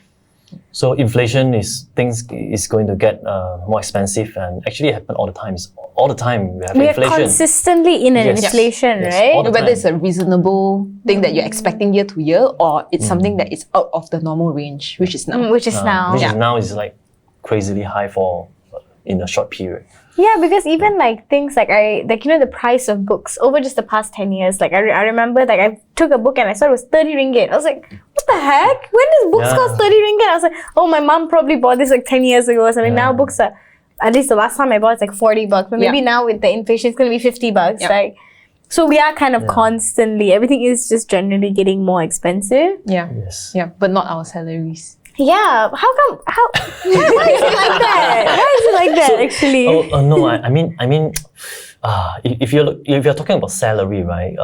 So inflation is going to get more expensive, and actually it happens all the time. All the time we have inflation. We are consistently in an inflation, right? Whether it's a reasonable thing that you're expecting year to year, or it's something that is out of the normal range, which is now. Which is now. Which is now is crazily high for in a short period. Yeah, because even things the price of books over just the past 10 years. I remember I took a book and I saw it was 30 ringgit. I was like, what the heck? When does books cost 30 ringgit? I was like, oh, my mom probably bought this 10 years ago or something. Now books are, at least the last time I bought it's $40. But maybe now with the inflation it's gonna be $50. Yeah. So we are kind of constantly, everything is just generally getting more expensive. Yeah. Yes. Yeah, but not our salaries. Yeah, how come? Why is it like that? Why is it like that? Actually? No, I mean, if you're talking about salary, right?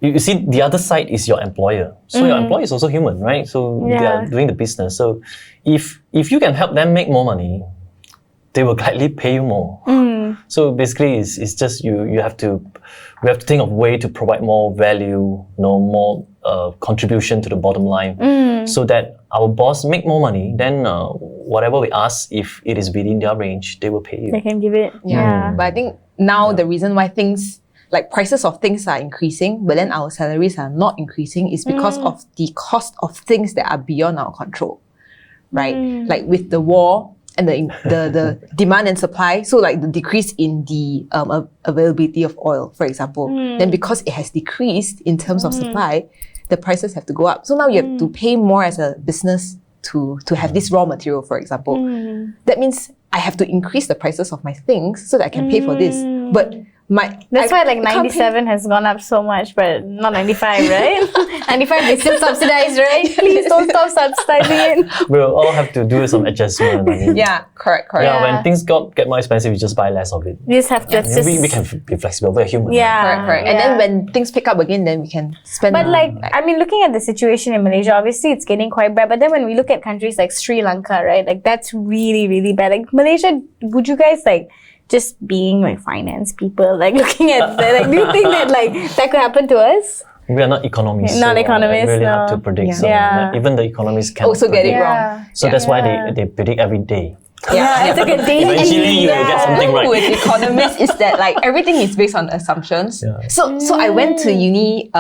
You see, the other side is your employer. So your employer is also human, right? So they are doing the business. So if you can help them make more money, they will gladly pay you more. So basically, it's just we have to think of way to provide more value, more contribution to the bottom line, so that our boss make more money. Then whatever we ask, if it is within their range, they will pay you. They can give it. Yeah. But I think now the reason why things prices of things are increasing, but then our salaries are not increasing is because of the cost of things that are beyond our control, right? Like with the war and the demand and supply, so the decrease in the availability of oil, for example, then because it has decreased in terms of supply, the prices have to go up. So now you have to pay more as a business to have this raw material, for example. That means I have to increase the prices of my things so that I can pay for this. But That's why like 97 has gone up so much, but not 95, right? 95 they still subsidize, right? Please don't stop subsidizing it. We'll all have to do some adjustment. I mean, Yeah, correct. yeah, when things get more expensive, we just buy less of it. You just have to We can be flexible. We're human. Yeah. Correct. And then when things pick up again, then we can spend. But like, I mean, looking at the situation in Malaysia, obviously it's getting quite bad. But then when we look at countries like Sri Lanka, right, like that's really, really bad. Like Malaysia, would you guys like just being like finance people, like looking at like, do you think that like that could happen to us? We are not economists. Not so economists, really hard no. to predict. Yeah. So Yeah. even the economists can also get it wrong. Yeah. So that's why Yeah. they predict every day. Yeah, it's like a daily. Eventually you will get something right. With economists is that like everything is based on assumptions. Yeah. So I went to uni.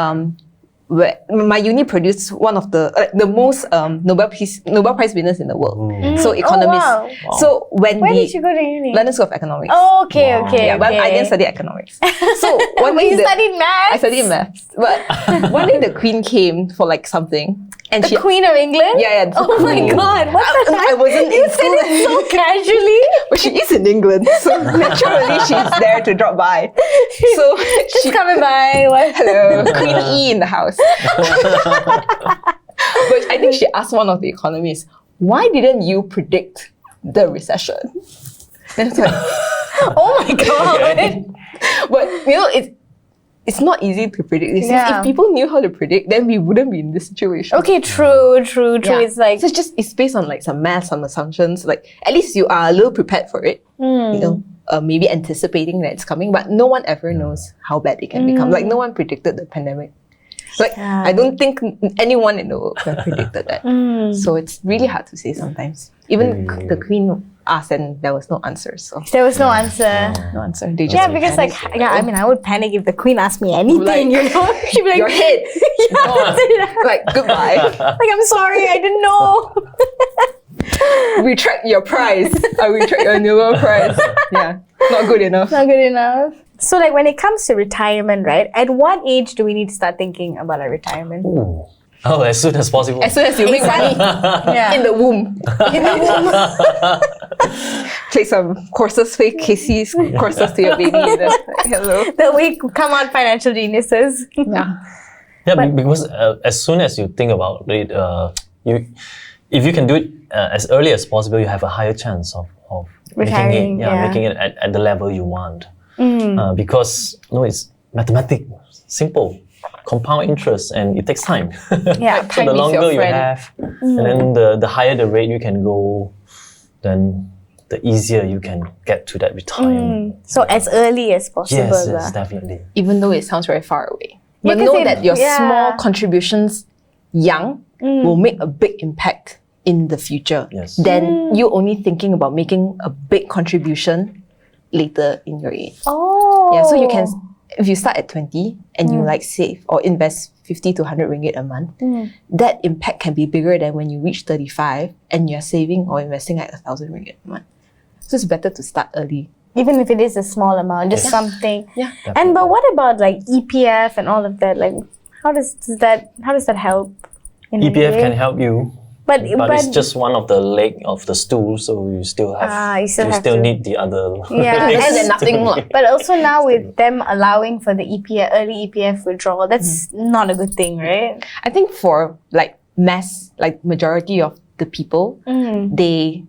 Where my uni produced one of the most Nobel Prize winners in the world. So economists. wow. So when Where the did you go to uni? London School of Economics. Oh, okay, Wow. okay. Yeah, but I okay. didn't study economics. So one But day you studied maths. I studied maths. But one day the Queen came for like something, and The Queen of England? Yeah, the Oh my Queen. God, what the I heck? wasn't You in said school. it so casually. But she is in England, so naturally she's there to drop by. So Just coming by. What? hello, Queen E in the house. But I think she asked one of the economists, "Why didn't you predict the recession?" Then it's like, Oh my God. but you know, it's not easy to predict this. Yeah. If people knew how to predict, then we wouldn't be in this situation. Okay, true. Yeah. It's like, so it's based on like some math, some assumptions. Like at least you are a little prepared for it. You know, maybe anticipating that it's coming, but no one ever knows how bad it can become. Like no one predicted the pandemic. Like I don't think anyone in the world could have predicted that. So it's really hard to say sometimes. Even the Queen asked and there was no answer. So there was no anser. no answer. They just Yeah, because like, yeah, I mean, I would panic if the Queen asked me anything, Like, you know? She'd be like, your head. Like goodbye. like, I'm sorry, I didn't know. Retract your prize. I retract your Nobel Prize. Yeah, not good enough. Not good enough. So like when it comes to retirement, right? At what age do we need to start thinking about our retirement? Ooh. Oh, as soon as possible. As soon as you make money Yeah. in the womb. In the womb. Play some courses, play Casey's courses to your baby. Then, like, hello. That we come out financial geniuses. Yeah. Yeah, because as soon as you think about it, if you can do it as early as possible, you have a higher chance of Retiring, making it at the level you want. Because it's mathematics, simple, compound interest, and it takes time. Yeah. So Time the is longer your you friend. have, and then the higher the rate you can go, then the easier you can get to that retirement. So as early as possible. Yes, definitely. Even though it sounds very far away. Yeah, But 'cause know that your yeah. small contributions young will make a big impact in the future. Yes. Then you only thinking about making a big contribution later in your age. Oh. Yeah, so you can, if you start at 20 and you like save or invest 50 to 100 ringgit a month, that impact can be bigger than when you reach 35 and you're saving or investing like 1,000 ringgit a month. So it's better to start early. Even if it is a small amount, just something. Yeah. And but what about like EPF and all of that? Like, how does that help? In a EPF way? can help you, but it's just one of the leg of the stool, so you still have you still have to- need the other Yeah. legs. And then nothing more. But also now with them allowing for the early EPF withdrawal, that's not a good thing, right? I think for like majority of the people, they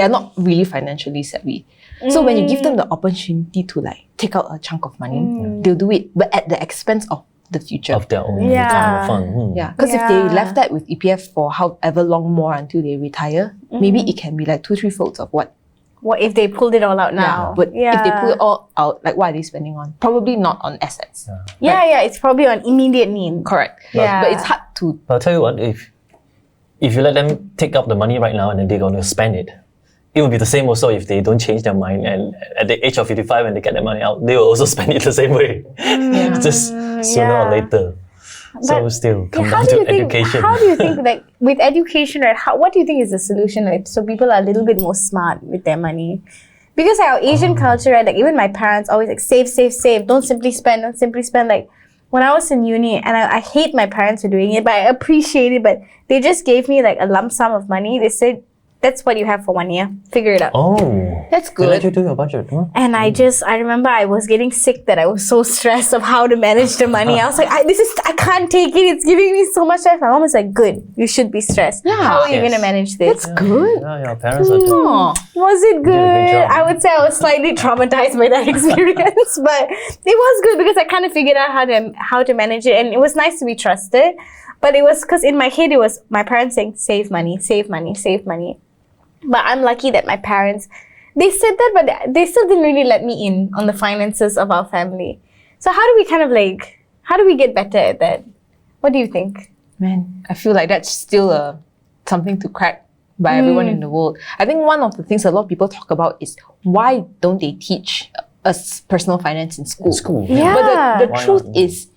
are not really financially savvy. So when you give them the opportunity to like take out a chunk of money, they'll do it, but at the expense of the future. of their own Yeah. retirement fund. Yeah, because if they Yeah. left that with EPF for however long more until they retire, maybe it can be like 2-3 folds of what. What if they pulled it all out now? But if they pull it all out, like what are they spending on? Probably not on assets. Yeah, it's probably on immediate need. Correct. Yeah. But it's hard to. But I'll tell you what, if you let them take up the money right now and then they're going to spend it, it will be the same also if they don't change their mind, and at the age of 55 when they get their money out, they will also spend it the same way. Just sooner or yeah. later. So still come down to education. How do you think, like, with education, right? What do you think is the solution, like, so people are a little bit more smart with their money? Because like, our Asian culture, right? Like even my parents always like save. Don't simply spend. Like when I was in uni, and I hate my parents for doing it, but I appreciate it. But they just gave me like a lump sum of money. They said, that's what you have for 1 year. Figure it out. Oh, That's they let good. you do your budget, huh? And I remember I was getting sick that I was so stressed of how to manage the money. I was like, I can't take it. It's giving me so much stress. My mom was like, good, you should be stressed. Yeah. How are you Yes. going to manage this? That's good. Yeah, your parents are doing. Aw. Was it did a good? great job. I would say I was slightly traumatized by that experience, but it was good because I kind of figured out how to manage it, and it was nice to be trusted. But it was because in my head it was my parents saying save money, save money, save money. But I'm lucky that my parents, they said that, but they still didn't really let me in on the finances of our family. So how do we kind of how do we get better at that? What do you think? Man, I feel like that's still something to crack by everyone in the world. I think one of the things a lot of people talk about is why don't they teach us personal finance in school? School. Yeah. But the Why truth not? is,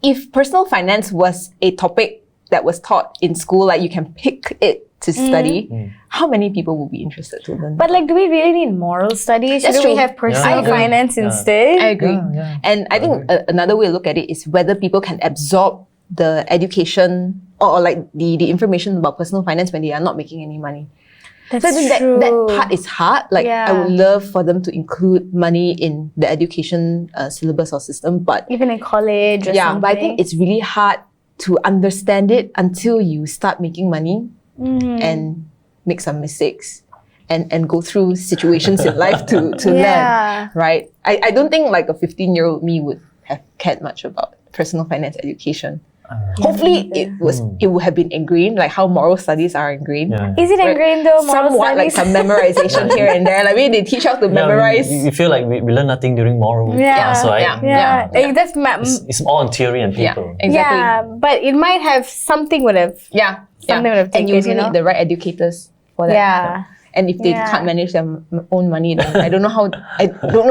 if personal finance was a topic that was taught in school, like you can pick it to study, how many people would be interested to learn? But do we really need moral studies? That's Shouldn't we true. have personal Yeah, I agree. finance Yeah. instead? I agree. Yeah. And I think another way to look at it is whether people can absorb the education or like the information about personal finance when they are not making any money. That's So I think true. that part is hard. Like Yeah. I would love for them to include money in the education syllabus or system, but Even in college or something. but I think it's really hard to understand it until you start making money and make some mistakes and go through situations in life to Yeah. learn, right? I don't think like a 15-year-old me would have cared much about personal finance education. Hopefully it would have been ingrained, like how moral studies are ingrained. Yeah. Is it ingrained though? Moral Somewhat like studies? some memorization here and there. Like maybe they teach us to memorize. We feel like we learn nothing during moral Yeah. class, right? Yeah, that's It's all on theory and Yeah, paper. exactly. yeah, but it might have something would have. Yeah. Something would have And you taken, also you know? need the right educators for that. Yeah. And if they Yeah. can't manage their own money, then I don't know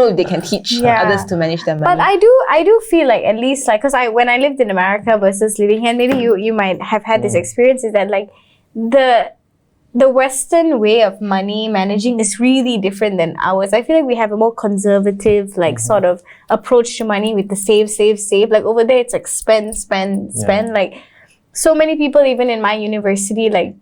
if they can teach Yeah. others to manage their money. But I do feel like at least like because when I lived in America versus living here, maybe you might have had this experience is that like the Western way of money managing is really different than ours. I feel like we have a more conservative like sort of approach to money with the save. Like over there, it's like spend. Like so many people, even in my university, like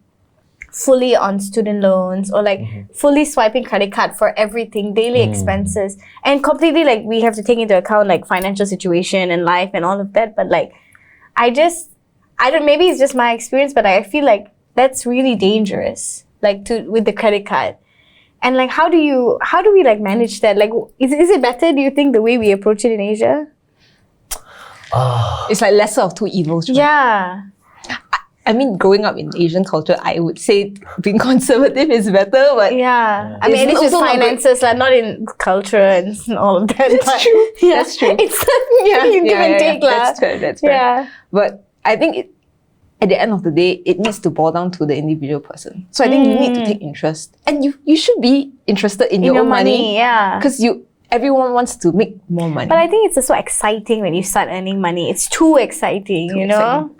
fully on student loans or like fully swiping credit card for everything, daily expenses, and completely like we have to take into account like financial situation and life and all of that. But like I don't, maybe it's just my experience, but I feel like that's really dangerous, like with the credit card. And like how do we like manage that? Like is it better, do you think, the way we approach it in Asia? it's like lesser of two evils. Right? Yeah. I mean, growing up in Asian culture, I would say being conservative is better, but Yeah. I mean, It's at least with also not good. finances, like not in culture and all of that. That's but true. Yeah, That's true. It's you give and take, lah. That's fair. That's fair. Yeah. But I think at the end of the day, it needs to boil down to the individual person. So I think you need to take interest, and you should be interested in your own money. Yeah. Because everyone wants to make more money. But I think it's also exciting when you start earning money. It's too exciting, you know?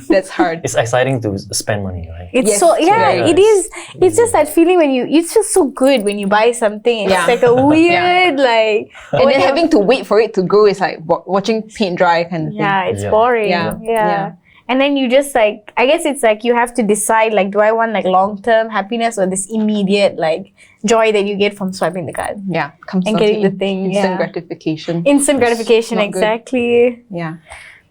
That's hard. It's exciting to spend money, right? It's Yes, so, yeah, very it nice. is. It's just that feeling when it's just so good when you buy something. It's Yeah. like a weird, like, And then having to wait for it to grow is like watching paint dry kind of thing. yeah, it's Yeah. boring. Yeah, Yeah. yeah. And then you just like, I guess it's like you have to decide like, do I want like long-term happiness or this immediate like joy that you get from swiping the card? Yeah, comes And down getting to the thing, instant yeah. gratification. Instant gratification, not good. exactly. Yeah.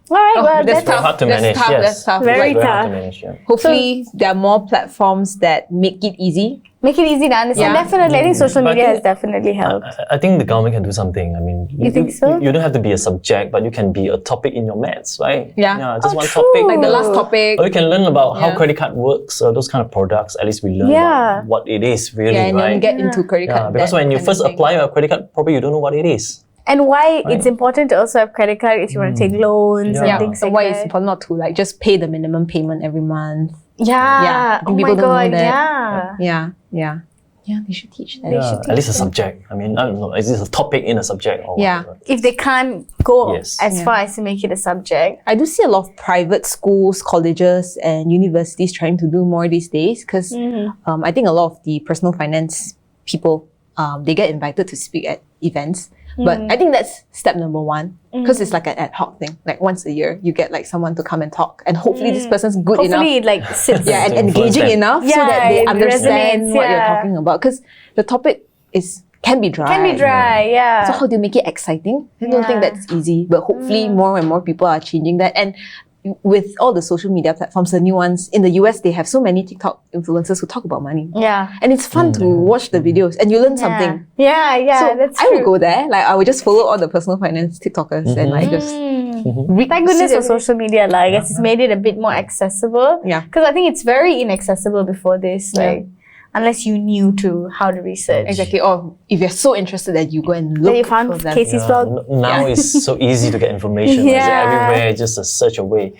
All right, well, that's that's Very hard to That's manage. tough, Yes. that's tough. Very Very hard tough. to manage. Yeah. Hopefully, there are more platforms that make it easy. make it easy to understand. Yeah. Definitely, I think social But I media has think- definitely helped. I think the government can do something. I mean, You think so? You don't have to be a subject, but you can be a topic in your maths, right? Yeah. just Oh, one true. topic. Like the last topic. Or you can learn about how Yeah. credit card works, those kind of products. At least we learn Yeah. about what it is really, Yeah, and then right? get into credit Yeah, card. because debt when you kind of first thing. apply a credit card, probably you don't know what it is. And why it's important to also have credit card if you want to take loans Yeah. and things so like why that. it's important not to like just pay the minimum payment every month. Yeah. Yeah, I Oh think my people don't know god. that. Yeah. Yeah, they should teach that. Yeah, at least a subject. I mean, I don't know. Is this a topic in a subject or Yeah. whatever? If they can't go Yes. as far as to make it a subject. I do see a lot of private schools, colleges, and universities trying to do more these days because I think a lot of the personal finance people they get invited to speak at events, But I think that's step number one, because it's like an ad hoc thing. Like once a year, you get like someone to come and talk, and hopefully this person's good enough. Hopefully it like sits. Yeah, and engaging enough so that they it understand resonates, what you're talking about. Because the topic can be dry. Can be dry, yeah. So how do you make it exciting? I don't think that's easy, but hopefully more and more people are changing that. And with all the social media platforms, the new ones, in the US, they have so many TikTok influencers who talk about money. Yeah. And it's fun to watch the videos and you learn something. Yeah, So that's I true. would go there. Like I would just follow all the personal finance TikTokers and like just Thank goodness for social media. Like, I guess it's made it a bit more accessible. Yeah. Because I think it's very inaccessible before this. Like, unless you knew to how to research. Exactly. Or if you're so interested that you go and look Then you found for them. Casey's blog. Now it's so easy to get information. Right? It's everywhere, just a search away.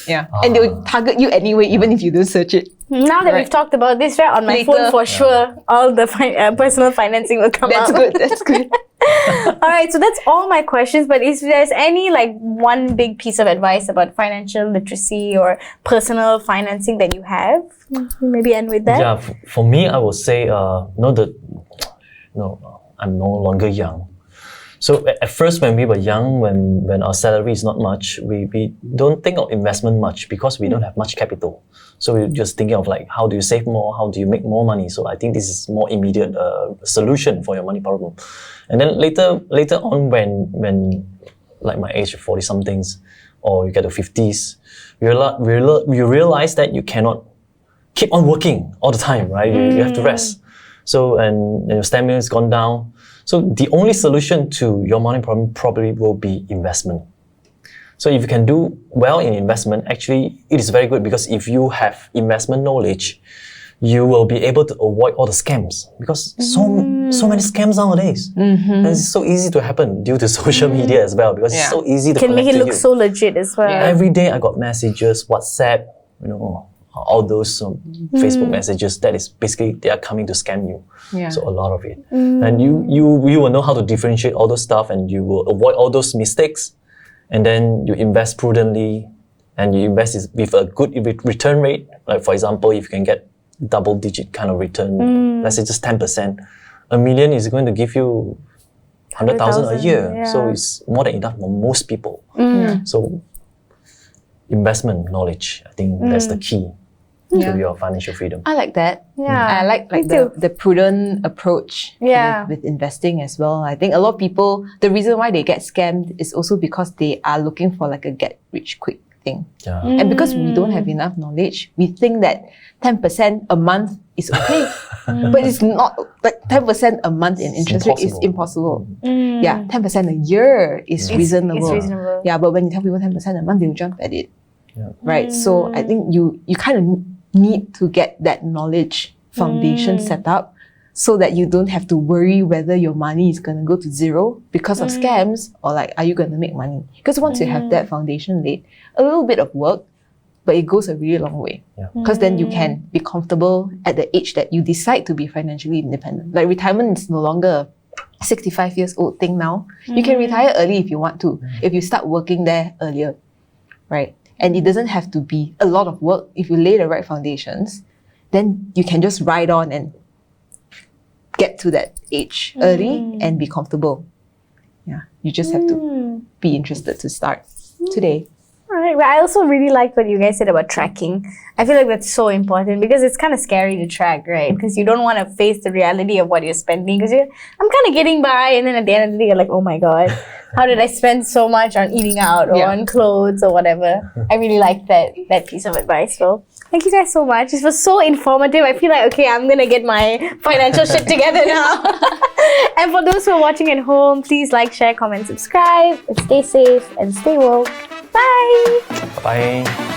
Yeah. And they will target you anyway, even if you don't search it. Now that we've talked about this, right, on my phone for sure, all the personal financing will come out. That's good. That's good. All right, so that's all my questions. But if there's any like one big piece of advice about financial literacy or personal financing that you have, maybe end with that. Yeah, for me, I would say, I'm no longer young. So at first, when we were young, when our salary is not much, we don't think of investment much because we don't have much capital. So we're just thinking of like, how do you save more? How do you make more money? So I think this is more immediate solution for your money problem. And then later on, when like my age, 40 somethings, or you get to 50s, you realize that you cannot keep on working all the time, right? You have to rest. So, and your stamina has gone down. So the only solution to your money problem probably will be investment. So if you can do well in investment, actually it is very good, because if you have investment knowledge, you will be able to avoid all the scams, because so many scams nowadays. And it's so easy to happen due to social media as well, because it's so easy to can make it look you. so legit as well. Every day I got messages, WhatsApp, all those Facebook messages, that is basically they are coming to scam you. So a lot of it. And you will know how to differentiate all those stuff, and you will avoid all those mistakes, and then you invest prudently, and you invest with a good return rate. Like for example, if you can get double-digit kind of return, let's say just 10%, $1 million is going to give you 100,000 a year. So it's more than enough for most people. So investment knowledge, I think that's the key to your financial freedom. I like that. Yeah. I like the prudent approach with investing as well. I think a lot of people, the reason why they get scammed is also because they are looking for like a get rich quick thing. Yeah. And because we don't have enough knowledge, we think that 10% a month is okay. But it's not. Like 10% a month in interest rate is impossible. Yeah, 10% a year is reasonable. It's reasonable. Yeah, but when you tell people 10% a month, they'll jump at it. Yeah. Right? So I think you kind of need to get that knowledge foundation set up so that you don't have to worry whether your money is going to go to zero because of scams, or like, are you going to make money? Because once you have that foundation laid, a little bit of work, but it goes a really long way. Because then you can be comfortable at the age that you decide to be financially independent. Like retirement is no longer a 65 years old thing now. You can retire early if you want to, if you start working there earlier, right? And it doesn't have to be a lot of work. If you lay the right foundations, then you can just ride on and get to that age early and be comfortable. Yeah, you just have to be interested to start today. All right. Well, I also really like what you guys said about tracking. I feel like that's so important because it's kind of scary to track, right? Because you don't want to face the reality of what you're spending, because I'm kind of getting by, and then at the end of the day, you're like, oh my God, how did I spend so much on eating out or on clothes or whatever? I really like that piece of advice. So thank you guys so much. This was so informative. I feel like, okay, I'm going to get my financial shit together now. And for those who are watching at home, please like, share, comment, subscribe, and stay safe and stay woke. Bye! Bye.